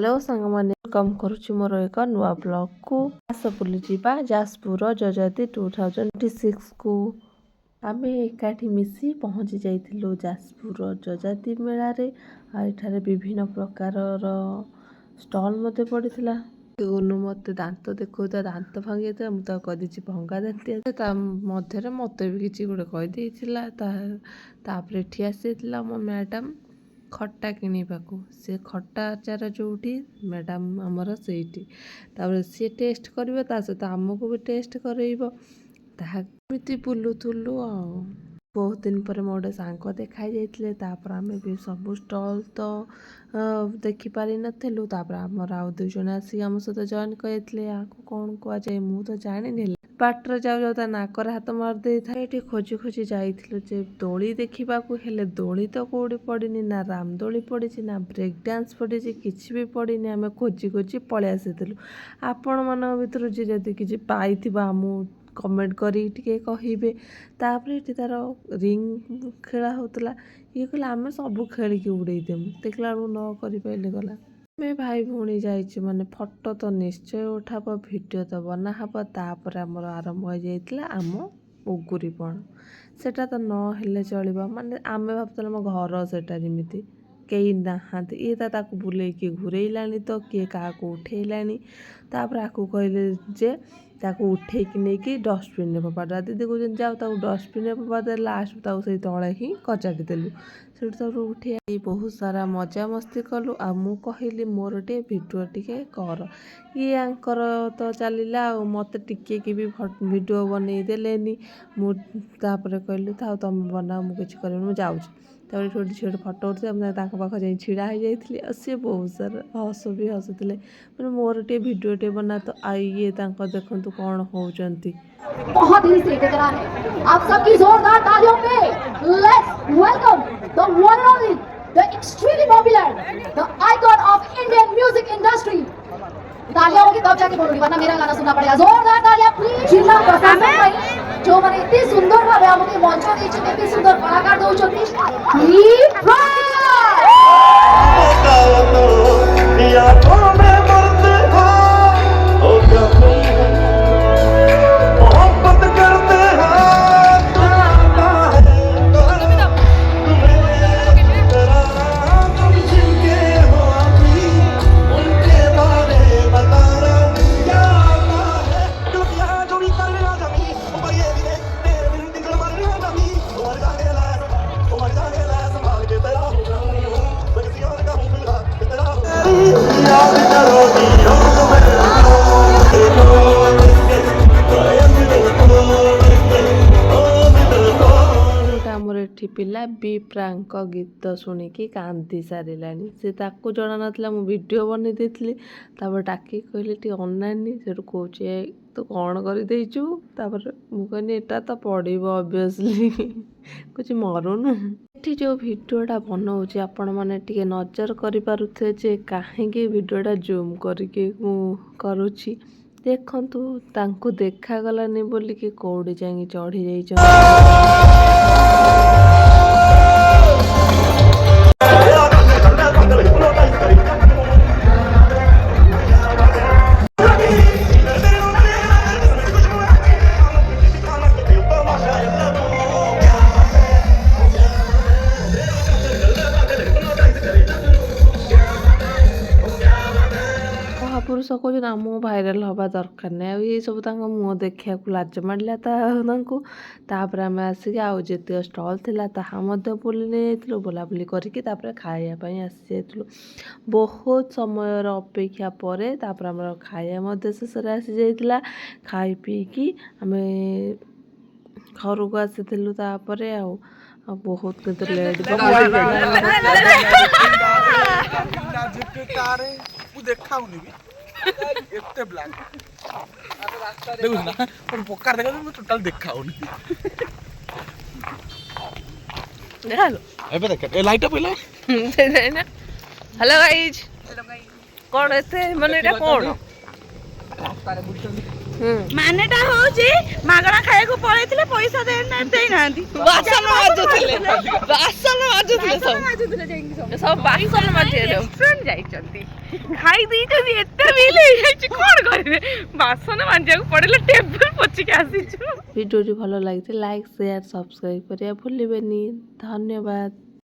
Hello सांगमाने welcome करुछि मोर एक नुआ blog को आस बुली जिबा जाजपुर जजाति 2026 को आमे एकाठी मिसी पहुंची जाइथिलु जाजपुर जजाति मेला रे आ एठारे विभिन्न प्रकार स्टॉल मते पड़िथिला। गुनु मते दांत देखौता दांत भांगीता मु ता कदिछि भंगा दांत ता मध्यरे मते भी किछि गुडे कहि देथिला तापरे ठिया सेथिला मो मैडम खट्टा किणवाकू से खट्टा आचार जोठी मैडम आमर सेठी सी टेस्ट कर सहित आमको भी टेस्ट करती बुलूलु बहुत दिन पर मो गोटे सांग देखाई जाते आम भी सब स्टल तो देखिपारि नथिलु आमर आउ दुई जन आसिक आम सहित जॉइन करते कौन कहुए मु तो जानी बाटर जाऊ जाऊ ता नाकर हाथ मारदे था खोजी खोजी जाइथिलु जे दोली देखा हेले दोली तो कौड़ी पड़नी ना राम दोली पड़ी ना ब्रेक डांस पड़ी किसी भी पड़नी आम खोजी खोजी पलि आसीलु। आपण मान भर जी जदि किसी पाई आमु कमेंट करी कहे तापर तार रिंग खेला होता ये कहला आम सब खेलिकी उड़ेदेमु देखला न कर गला मैं भाई भौणी जाइए माने फोटो तो निश्चय उठाब वीडियो तो बना हब तापर आमर आरंभ हो जाइए आम उगुरीपण सेटा तो न चलो माने आम भावुल आम घर सेटा जमीती कई नहांती ये ताकू बुलेकी घूरेलानी तो किए क्या उठेलानी तापर आकू कहले जे ताकू उठेकी नहीं डस्टबिन फोपाड़ा दीदी कहते जाओ ताकू डस्टबिन फोपाड़ लास्ट ताकू से तले ही कचाड़ी देलु से उठे बहुत सारा मजा मस्ती कलु आ मु कहली मोर टे भिडियो टिके कर ये आंकर तो चलला मत टिके कि भी भिडियो बनै देलेनी मुझे कहली था तुम बनाओ मुझे कर जाऊँ छोटी छोटी फटो उठे पाख जा ढड़ा हो जाइए सी बहुत सारा हस भी हसुले मैंने मोर टे भिडियो टे बना तो आइए देखु कौन होती बहुत ही से टकरा है आप सबकी जोरदार तालियों पे let's welcome the one and only the extremely popular the icon of Indian music industry. तालियां होगी तब जाके बोलूंगी वरना मेरा गाना सुनना पड़ेगा। जोरदार तालियां प्लीज। जिला प्रशासन जो माने इतनी सुंदर भाबे हमके मंच देछि इतनी सुंदर कलाकार दउछथि पिला बी प्रांक गीत शुणिकी कांदी सारा से ताकू जना नाला मु वीडियो बन देती टाकी कहली टी अनानी से कहे तू कौन करदेचु मुझे एटा तो पड़ो ऑब्वियसली कुछ मरुनु ये जो भिडियोटा बनाऊँगी आपण मैंने टे नजर करें जे कहीं भिडियोटा जूम करके करुँची देखु तांको देखागलानी बोलिकी कौड़ी जाई चढ़ी जाइए पुरुष कौन आम भाइराल हवा दरकार नहीं ये सब मुँह देखा लाज मारा तापर आम आसिक आउ जित स्टल था बुले नहीं बुलाबुली करके खायापी आसी जा बहुत समय अपेक्षा पर आम खाया शेष आसी जाइए खाई पीकी आम घर को आसी बहुत लेट एते ब्लैक देखु ना पर पक्का देखा तो टोटल देखाउनी देखा लो एबे देख ए लाइट पइला ना हेलो गाइस कोन एते माने एटा कोन मानेटा होची मागणा खाए को पळेथिले पैसा देई नांती बासन माजुथिले सब बासन माजे रेस्टोरेंट जाइचंती ଖାଇ ଦେଇଛନ୍ତି ଏତେ ବିଲ୍ ହେଇଯାଇଛି କଣ କରିବେ ବାସନ ମାଞ୍ଜିବାକୁ ପଡ଼ିଲେ ଟେବୁଲ ପୋଛିକି ଆସିଛୁ। ଭିଡ଼ିଓଟି ଭଲ ଲାଗିছে ଲାଇକ୍ ସେୟାର ସବସ୍କ୍ରାଇବ୍ କରିବା ଭୁଲିବେନି। ଧନ୍ୟବାଦ।